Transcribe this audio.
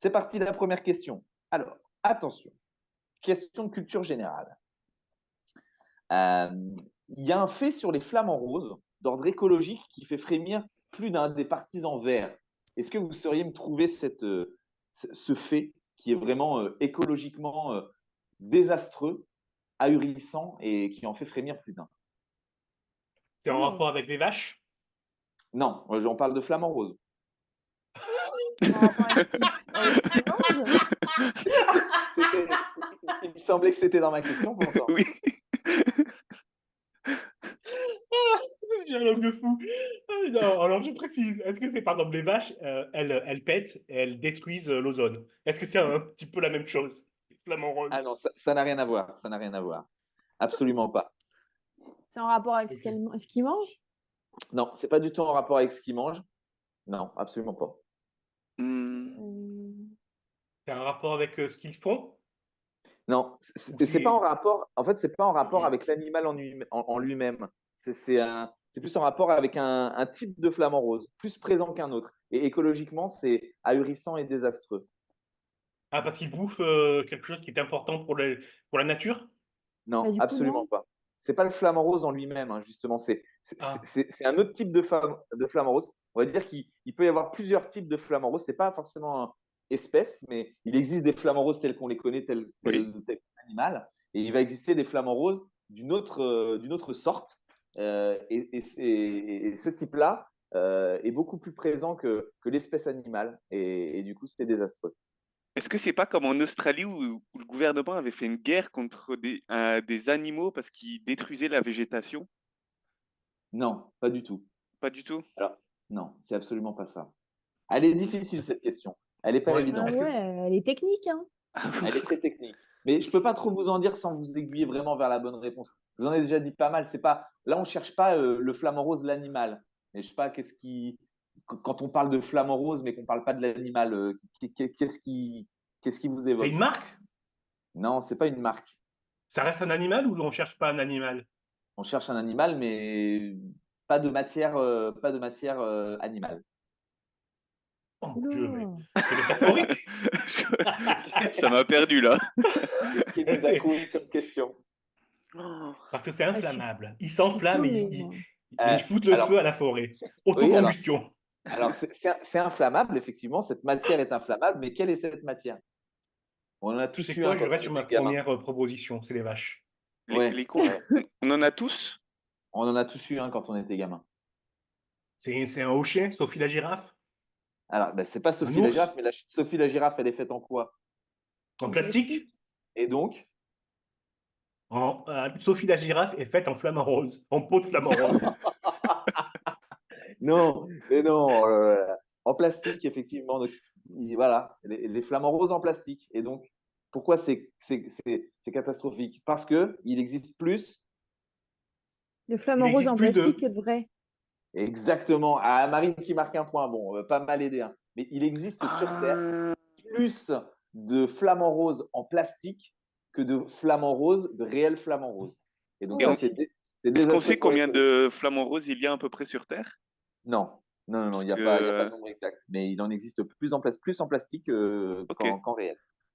C'est parti, la première question. Alors, attention, question de culture générale. Il y a un fait sur les flamants roses d'ordre écologique qui fait frémir plus d'un des partisans verts. Est-ce que vous sauriez me trouver ce fait qui est vraiment écologiquement désastreux, ahurissant et qui en fait frémir plus d'un? C'est en rapport avec les vaches? Non, j'en parle de flamants roses. En rapport avec ce qu'ils mangent? Il me semblait que c'était dans ma question pourtant. Oui. J'ai un langue de fou. Non, alors je précise, est-ce que c'est par exemple les vaches, elles pètent et elles détruisent l'ozone? Est-ce que c'est un petit peu la même chose? Flamant rose. Ah non, ça n'a rien à voir, ça n'a rien à voir. Absolument pas. C'est en rapport avec Ok. ce qu'ils mangent? Non, c'est pas du tout en rapport avec ce qu'ils mangent. Non, absolument pas. Euh, C'est un rapport avec ce qu'ils font? Non, Ou c'est pas en c'est... rapport. En fait, c'est pas en rapport avec l'animal en lui-même. C'est plus en rapport avec un type de flamant rose, plus présent qu'un autre. Et écologiquement, c'est ahurissant et désastreux. Ah, parce qu'ils bouffent quelque chose qui est important pour la nature? Bah, Non, du coup, absolument non. pas. C'est pas le flamant rose en lui-même, hein, justement. Ah, C'est un autre type de flamant rose. On va dire qu'il peut y avoir plusieurs types de flamants roses. C'est pas forcément une espèce, mais il existe des flamants roses tels qu'on les connaît, Oui. tel animal. Et il va exister des flamants roses d'une autre sorte. Et ce type-là est beaucoup plus présent que l'espèce animale. Et du coup, c'est désastreux. Est-ce que c'est pas comme en Australie où le gouvernement avait fait une guerre contre des animaux parce qu'ils détruisaient la végétation? Non, pas du tout. Pas du tout. Alors, non, c'est absolument pas ça. Elle est difficile, cette question. Elle n'est pas ouais. Ah évidente. Est-ce que ouais, elle est technique, hein. Elle est très technique. Mais je ne peux pas trop vous en dire sans vous aiguiller vraiment vers la bonne réponse. Je vous en ai déjà dit pas mal. C'est pas... Là, on ne cherche pas le flamant rose, l'animal. Mais je sais pas, quand on parle de flamant rose, mais qu'on ne parle pas de l'animal, qu'est-ce qui vous c'est une évoque? marque? Non, ce n'est pas une marque. Ça reste un animal ou on cherche pas un animal? On cherche un animal, mais pas de matière animale. Oh mon Dieu, mais Oula. c'est métaphorique. Ça m'a perdu là. Qu'est-ce qui vous a C'est- trouvé comme question? Oh. Parce que c'est Ah, inflammable. Ils je suis s'enflamment et paumée, moi. ils foutent le feu Alors, à la forêt. oui, Autocombustion. alors c'est inflammable, effectivement, cette matière est inflammable, mais quelle est cette matière? On en a Tu sais tous eu quoi, un je quand reste on sur ma était gamin. première proposition, c'est les vaches. Ouais, ouais. On en a tous? On en a tous eu un quand on était gamin. C'est un haut chien, Sophie la girafe? Alors, ben, c'est pas Un Sophie la ours? girafe, mais Sophie la girafe, elle est faite en quoi? En En plastique? plastique? Et donc? Sophie la girafe est faite en flamant rose, en peau de flamant rose. Non, mais non, en plastique, effectivement. Donc, voilà, les flamants roses en plastique. Et donc, pourquoi c'est catastrophique? Parce qu'il existe plus. Le Il flamant rose existe en plus plastique de... que de vrai. Exactement. Ah, Marine qui marque un point. Bon, pas mal aidé, hein. Mais il existe sur Terre Ah. plus de flamants roses en plastique que de flamants roses, de réels flamants roses. Et donc Et ça, Oh. c'est est-ce qu'on désastreux sait pour combien l'écologie. de flamants roses il y a à peu près sur Terre? Non, non, non, Parce il n'y a pas de que... nombre exact. Mais il en existe plus en plastique Ok. qu'en réel.